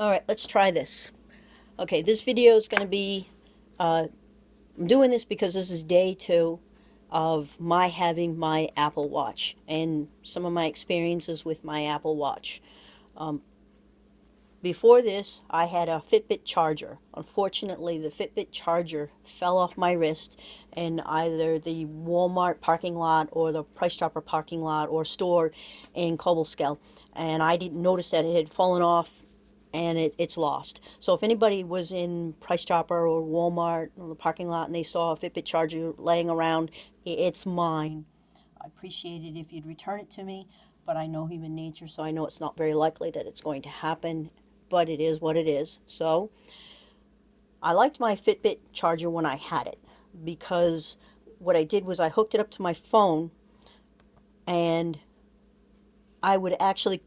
Alright, let's try this. Okay, this video is going to be, I'm doing this because this is day 2 of my having my Apple Watch and some of my experiences with my Apple Watch. Before this, I had a Fitbit charger. Unfortunately, the Fitbit charger fell off my wrist in either the Walmart parking lot or the Price Chopper parking lot or store in Cobblescale. And I didn't notice that it had fallen off and it's lost. So if anybody was in Price Chopper or Walmart or the parking lot and they saw a Fitbit charger laying around, it's mine. I appreciate it if you'd return it to me, but I know human nature, so I know it's not very likely that it's going to happen, but it is what it is. So I liked my Fitbit charger when I had it because what I did was I hooked it up to my phone and I would actually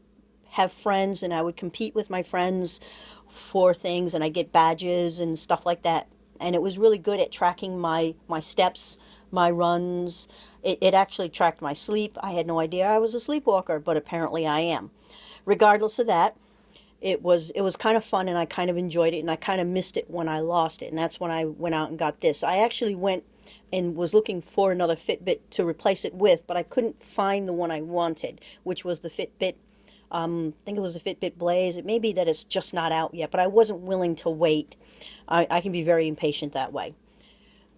have friends and I would compete with my friends for things and I get badges and stuff like that. And it was really good at tracking my steps, my runs. It actually tracked my sleep. I had no idea I was a sleepwalker, but apparently I am. Regardless of that, it was kind of fun and I kind of enjoyed it and I kind of missed it when I lost it. And that's when I went out and got this. I actually went and was looking for another Fitbit to replace it with, but I couldn't find the one I wanted, which was the Fitbit. I think it was the Fitbit Blaze. It may be that it's just not out yet, but I wasn't willing to wait. I can be very impatient that way.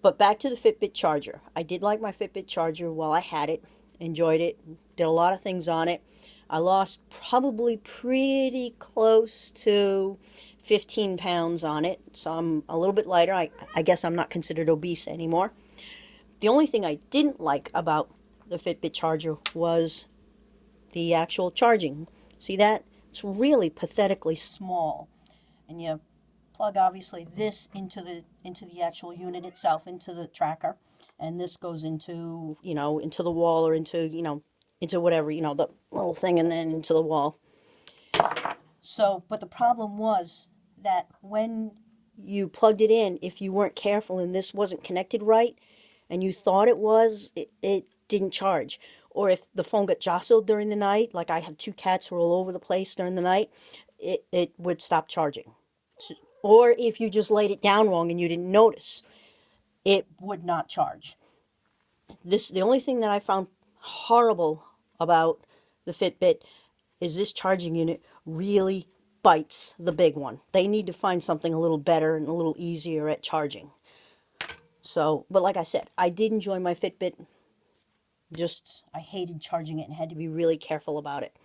But back to the Fitbit charger. I did like my Fitbit charger while I had it, enjoyed it, did a lot of things on it. I lost probably pretty close to 15 pounds on it, so I'm a little bit lighter. I guess I'm not considered obese anymore. The only thing I didn't like about the Fitbit charger was the actual charging. See that? It's really pathetically small. And you plug obviously this into the actual unit itself, into the tracker, and this goes into, into the wall or into whatever, the little thing and then into the wall. So, but the problem was that when you plugged it in, if you weren't careful and this wasn't connected right and you thought it was, it didn't charge. Or if the phone got jostled during the night, like I have 2 cats who are all over the place during the night, it would stop charging. Or if you just laid it down wrong and you didn't notice, it would not charge. The only thing that I found horrible about the Fitbit is this charging unit really bites the big one. They need to find something a little better and a little easier at charging. So, but like I said, I did enjoy my Fitbit. Just, I hated charging it and had to be really careful about it.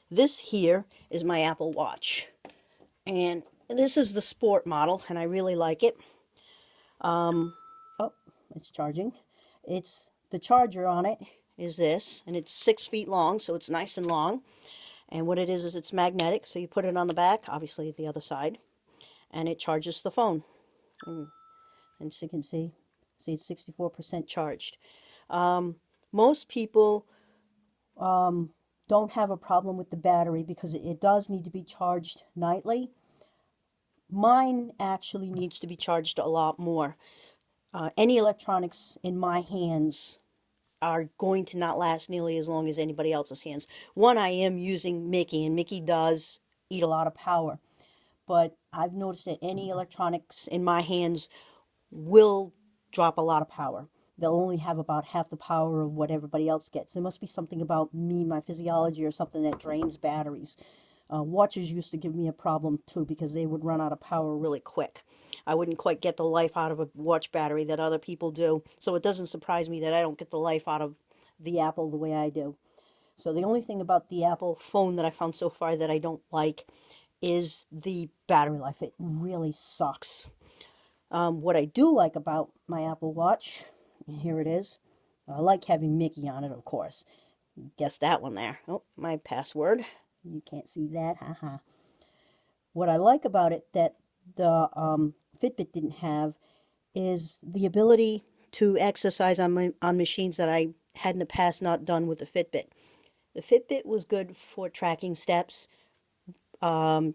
This here is my Apple Watch. And this is the sport model, and I really like it. Oh, it's charging. It's the charger on it is this, and it's 6 feet long, so it's nice and long. And what it is it's magnetic, so you put it on the back, obviously the other side, and it charges the phone. And as you can see it's 64% charged. Most people don't have a problem with the battery because it does need to be charged nightly. Mine actually needs to be charged a lot more. Any electronics in my hands are going to not last nearly as long as anybody else's hands. One, I am using Mickey, and Mickey does eat a lot of power. But I've noticed that any electronics in my hands will drop a lot of power. They'll only have about half the power of what everybody else gets. There must be something about me, my physiology, or something that drains batteries. Watches used to give me a problem too because they would run out of power really quick. I wouldn't quite get the life out of a watch battery that other people do. So it doesn't surprise me that I don't get the life out of the Apple the way I do. So the only thing about the Apple phone that I found so far that I don't like is the battery life. It really sucks. What I do like about my Apple Watch, here it is. I like having Mickey on it, of course. Guess that one there. Oh, my password. You can't see that, haha. What I like about it that the Fitbit didn't have is the ability to exercise on machines that I had in the past not done with the Fitbit. The Fitbit was good for tracking steps,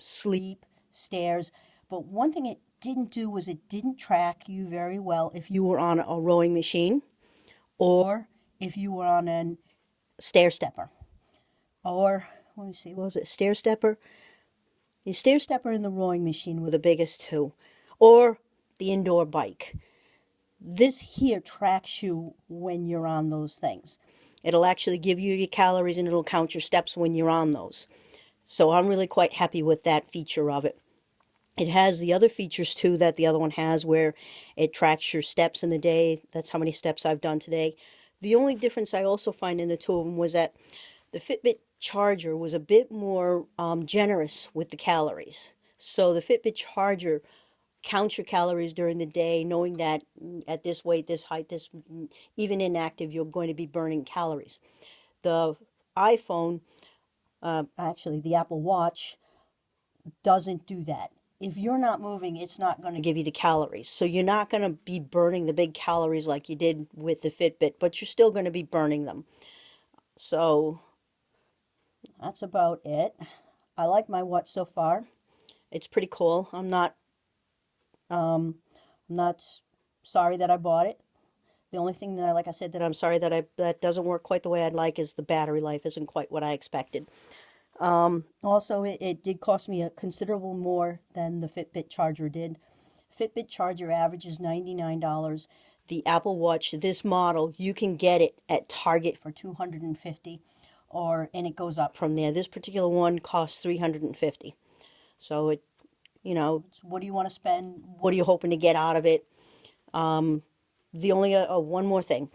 sleep, stairs, but one thing it didn't do was it didn't track you very well if you were on a rowing machine or if you were on a stair stepper or let me see, what was it, stair stepper? Your stair stepper and the rowing machine were the biggest two, or the indoor bike. This here tracks you when you're on those things. It'll actually give you your calories and it'll count your steps when you're on those. So I'm really quite happy with that feature of it. It has the other features too that the other one has, where it tracks your steps in the day. That's how many steps I've done today. The only difference I also find in the two of them was that the Fitbit Charger was a bit more generous with the calories. So the Fitbit Charger counts your calories during the day, knowing that at this weight, this height, this even inactive, you're going to be burning calories. The iPhone, actually the Apple Watch, doesn't do that. If you're not moving, it's not going to give you the calories. So you're not going to be burning the big calories like you did with the Fitbit, but you're still going to be burning them. So that's about it. I like my watch so far. It's pretty cool. I'm not sorry that I bought it. The only thing that, like I said, that I'm sorry that doesn't work quite the way I'd like is the battery life isn't quite what I expected. Also, it did cost me a considerable more than the Fitbit Charger did. Fitbit Charger averages $99. The Apple Watch, this model, you can get it at Target for $250, and it goes up from there. This particular one costs $350. So it, what do you want to spend? What are you hoping to get out of it? The only one more thing,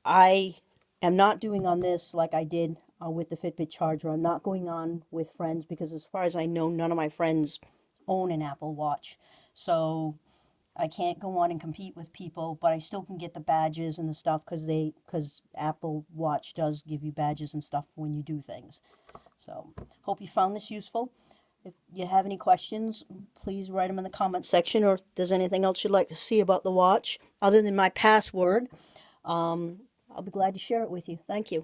I am not doing on this like I did with the Fitbit Charger. I'm not going on with friends because, as far as I know, none of my friends own an Apple Watch. So I can't go on and compete with people, but I still can get the badges and the stuff because Apple Watch does give you badges and stuff when you do things. So hope you found this useful. If you have any questions, please write them in the comment section, or if there's anything else you'd like to see about the watch other than my password, I'll be glad to share it with you. Thank you.